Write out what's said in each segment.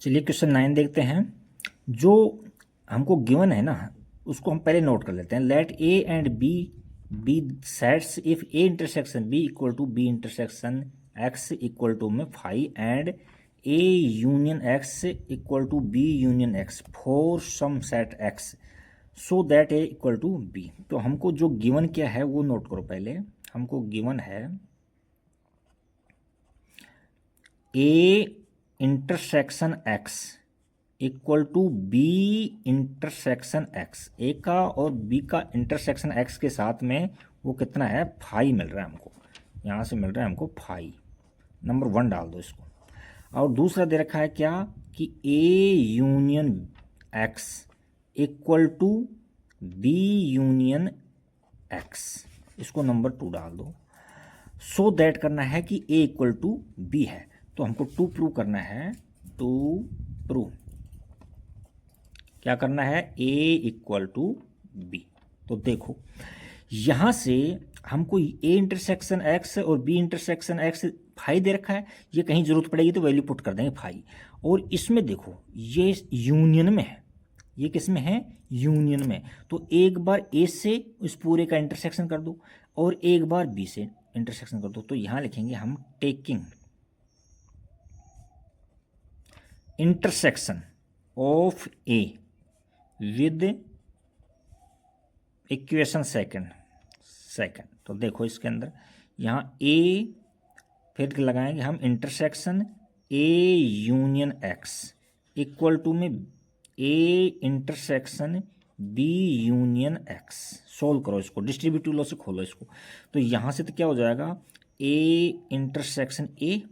चलिए क्वेश्चन 9 देखते हैं। जो हमको गिवन है ना उसको हम पहले नोट कर लेते हैं। Let A and B sets if A intersection B equal to B intersection X equal to में five and A union X equal to B union X for some set X so that A equal to B. तो हमको जो given क्या है वो note करो पहले। हमको गिवन है A intersection X equal to B intersection X. A का और बी का इंटरसेक्शन एक्स के साथ में वो कितना है, फाइव मिल रहा है हमको। यहाँ से मिल रहा है हमको फाइव। नंबर 1 डाल दो इसको। और दूसरा दे रखा है क्या कि A union X equal to B union X. इसको नंबर 2 डाल दो। सो दैट करना है कि ए इक्वल टू बी है, तो हमको 2 प्रूव करना है। 2 प्रूव क्या करना है, ए इक्वल टू बी। तो देखो यहाँ से हमको ए इंटरसेक्शन एक्स और बी इंटरसेक्शन एक्स फाइव दे रखा है। ये कहीं जरूरत पड़ेगी तो वैल्यू पुट कर देंगे फाइव। और इसमें देखो ये यूनियन में है, ये किस में है, यूनियन में। तो एक बार ए से इस पूरे का इंटरसेक्शन कर दो और एक बार बी से इंटरसेक्शन कर दो। तो यहाँ लिखेंगे हम taking intersection of A with equation second. तो देखो इसके अंदर यहाँ ए, फिर लगाएंगे हम intersection A union X equal to में A intersection B union X. Solve करो इसको, डिस्ट्रीब्यूटिव लॉ से खोलो इसको। तो यहाँ से तो क्या हो जाएगा, ए इंटरसेक्शन ए,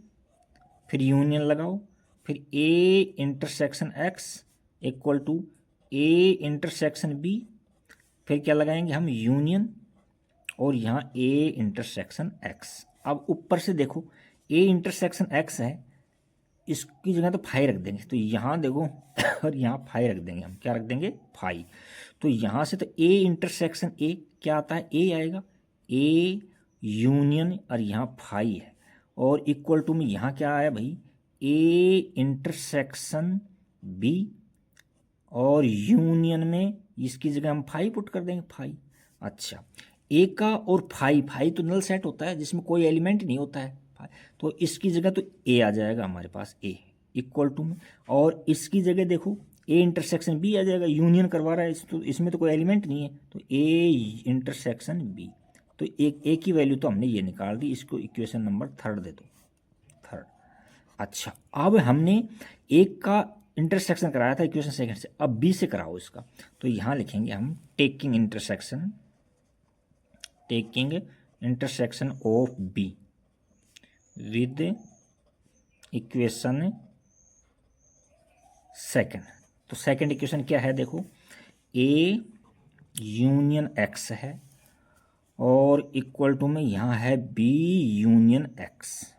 फिर यूनियन लगाओ, फिर A intersection X equal to A intersection B, फिर क्या लगाएंगे हम, यूनियन, और यहाँ ए इंटरसेक्शन एक्स। अब ऊपर से देखो ए इंटरसेक्शन एक्स है, इसकी जगह तो फाइव रख देंगे। तो यहाँ देखो और यहाँ फाइव रख देंगे हम, क्या रख देंगे, फाइव। तो यहाँ से तो ए इंटरसेक्शन ए क्या आता है, ए आएगा, ए यूनियन, और यहाँ फाइव है, और इक्वल टू में यहाँ क्या आया भाई, ए इंटरसेक्शन बी, और यूनियन में इसकी जगह हम फाइव पुट कर देंगे, फाइव। अच्छा, ए का और फाइव, फाइव तो नल सेट होता है जिसमें कोई एलिमेंट नहीं होता है, तो इसकी जगह तो ए आ जाएगा हमारे पास, ए इक्वल टू में, और इसकी जगह देखो ए इंटरसेक्शन बी आ जाएगा, यूनियन करवा रहा है तो इसमें तो कोई एलिमेंट नहीं है, तो ए इंटरसेक्शन बी। तो ए की वैल्यू तो हमने ये निकाल दी। इसको इक्वेशन नंबर 3 दे दो, 3। अच्छा, अब हमने एक का इंटरसेक्शन कराया था इक्वेशन सेकंड से, अब बी से कराओ इसका। तो यहाँ लिखेंगे हम taking intersection of be with equation second. तो सेकंड इक्वेशन क्या है, देखो ए यूनियन एक्स है और इक्वल टू में यहाँ है बी यूनियन एक्स।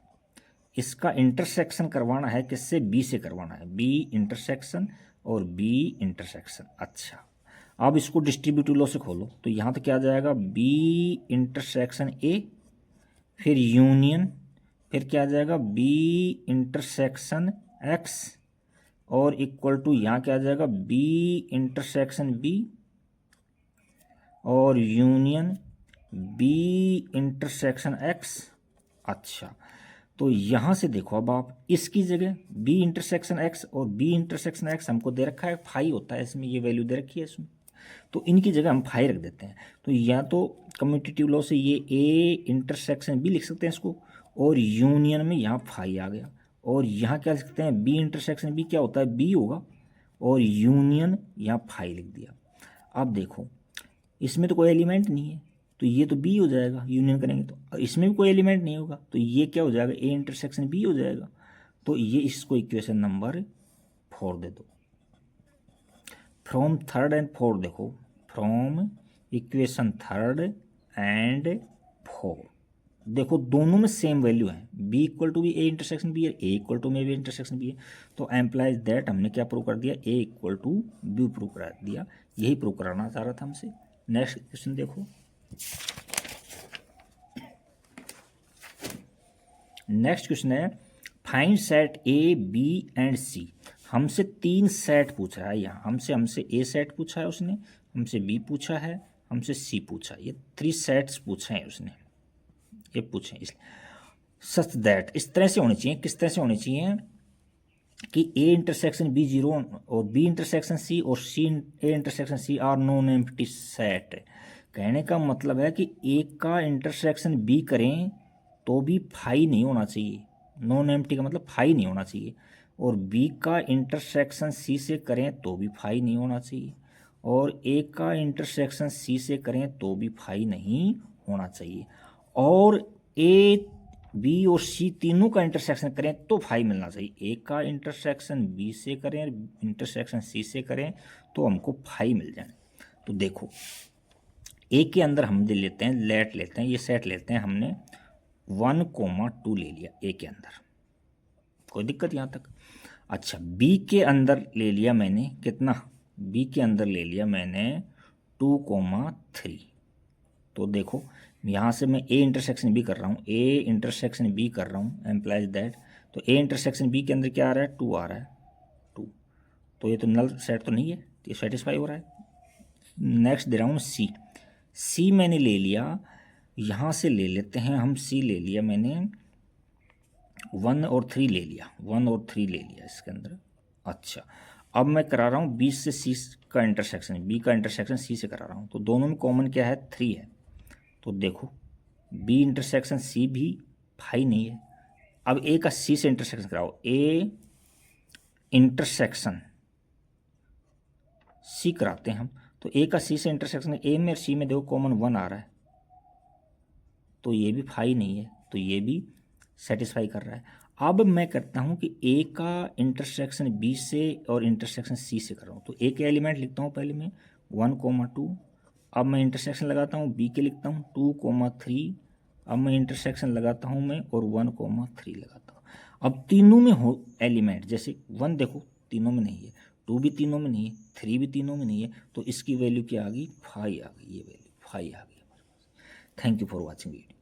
इसका इंटरसेक्शन करवाना है किससे, बी से करवाना है, बी इंटरसेक्शन और बी इंटरसेक्शन। अच्छा, अब इसको डिस्ट्रीब्यूटिव लॉ से खोलो। तो यहाँ तो क्या आ जाएगा, बी इंटरसेक्शन ए, फिर यूनियन, फिर क्या आ जाएगा, बी इंटरसेक्शन एक्स, और इक्वल टू यहाँ क्या आ जाएगा, बी इंटरसेक्शन बी, और यूनियन बी इंटरसेक्शन एक्स। अच्छा, तो यहाँ से देखो अब आप इसकी जगह बी इंटरसेक्शन एक्स और बी इंटरसेक्शन एक्स हमको दे रखा है, फाइव होता है इसमें, ये वैल्यू दे रखी है इसमें, तो इनकी जगह हम फाइव रख देते हैं। तो या तो कम्यूटेटिव लॉ से ये ए इंटरसेक्शन बी लिख सकते हैं इसको, और यूनियन में यहाँ फाइव आ गया, और यहाँ क्या लिख सकते हैं, बी इंटरसेक्शन बी क्या होता है, बी होगा, और यूनियन यहाँ फाइव लिख दिया। अब देखो इसमें तो कोई एलिमेंट नहीं है, तो ये तो बी हो जाएगा, यूनियन करेंगे तो इसमें भी कोई एलिमेंट नहीं होगा, तो ये क्या हो जाएगा, ए इंटरसेक्शन बी हो जाएगा। तो ये इसको इक्वेशन नंबर 4 दे दो। फ्रॉम 3rd and 4 देखो, फ्रॉम इक्वेशन 3rd and 4 देखो दोनों में सेम वैल्यू है, बी इक्वल टू भी ए इंटरसेक्शन बी है, ए इक्वल टू में बी इंटरसेक्शन बी है। तो एम्प्लाइज दैट हमने क्या प्रूव कर दिया, A equal to B prove करा दिया। यही प्रूव कराना चाह रहा था हमसे। नेक्स्ट क्वेश्चन देखो, नेक्स्ट क्वेश्चन है find set A B and C. हमसे 3 सेट पूछ रहा है यहाँ, हमसे ए सेट पूछा है उसने, हमसे बी पूछा है, हमसे सी पूछा है। ये 3 सेट्स पूछे हैं उसने, ये पूछे इसलिए। सच दैट, इस तरह से होनी चाहिए। किस तरह से होनी चाहिए कि ए इंटरसेक्शन बी 0 और बी इंटरसेक्शन सी और C A intersection C are non empty set. कहने का मतलब है कि ए का इंटरसेक्शन बी करें तो भी फाई नहीं होना चाहिए, नॉन एम्प्टी का मतलब फाई नहीं होना चाहिए, और बी का इंटरसेक्शन सी से करें तो भी फाई नहीं होना चाहिए, और ए का इंटरसेक्शन सी से करें तो भी फाई नहीं होना चाहिए, और ए बी और सी तीनों का इंटरसेक्शन करें तो फाई मिलना चाहिए। ए का इंटरसेक्शन बी से करें, इंटरसेक्शन सी से करें तो हमको फाई मिल जाए। तो देखो ए के अंदर हम ले लेते हैं, लेट लेते हैं, ये सेट लेते हैं हमने 1,2 ले लिया ए के अंदर, कोई दिक्कत यहाँ तक। अच्छा, बी के अंदर ले लिया मैंने कितना, बी के अंदर ले लिया मैंने 2,3। तो देखो यहाँ से मैं ए इंटरसेक्शन बी कर रहा हूँ, ए इंटरसेक्शन बी कर रहा हूँ, एम्प्लाइज दैट। तो ए इंटरसेक्शन बी के अंदर क्या आ रहा है, 2 आ रहा है, 2। तो ये तो नल सेट तो नहीं है, तो ये सेटिस्फाई हो रहा है। नेक्स्ट दे रहा हूँ सी, सी मैंने ले लिया, यहाँ से ले लेते हैं हम, सी ले लिया मैंने 1 और 3 ले लिया, 1 और 3 ले लिया इसके अंदर। अच्छा, अब मैं करा रहा हूँ 20 से सी का इंटरसेक्शन, बी का इंटरसेक्शन सी से करा रहा हूँ, तो दोनों में कॉमन क्या है, 3 है। तो देखो बी इंटरसेक्शन सी भी फाई नहीं है। अब ए का सी से इंटरसेक्शन कराओ, ए इंटरसेक्शन सी कराते हैं हम, तो ए का सी से इंटरसेक्शन, ए में और सी में देखो कॉमन 1 आ रहा है, तो ये भी फाई नहीं है, तो ये भी सेटिस्फाई कर रहा है। अब मैं करता हूँ कि ए का इंटरसेक्शन बी से और इंटरसेक्शन सी से कर रहा हूँ, तो ए के एलिमेंट लिखता हूँ पहले मैं 1,2, अब मैं इंटरसेक्शन लगाता हूँ बी के लिखता हूँ 2,3, अब मैं इंटरसेक्शन लगाता हूँ मैं और 1,3 लगाता हूँ। अब तीनों में हो एलिमेंट, जैसे 1 देखो तीनों में नहीं है, 2 भी तीनों में नहीं है, 3 भी तीनों में नहीं है, तो इसकी वैल्यू क्या आ गई, फाई आ गई, ये वैल्यू फाई आ गई। Thank you for watching video.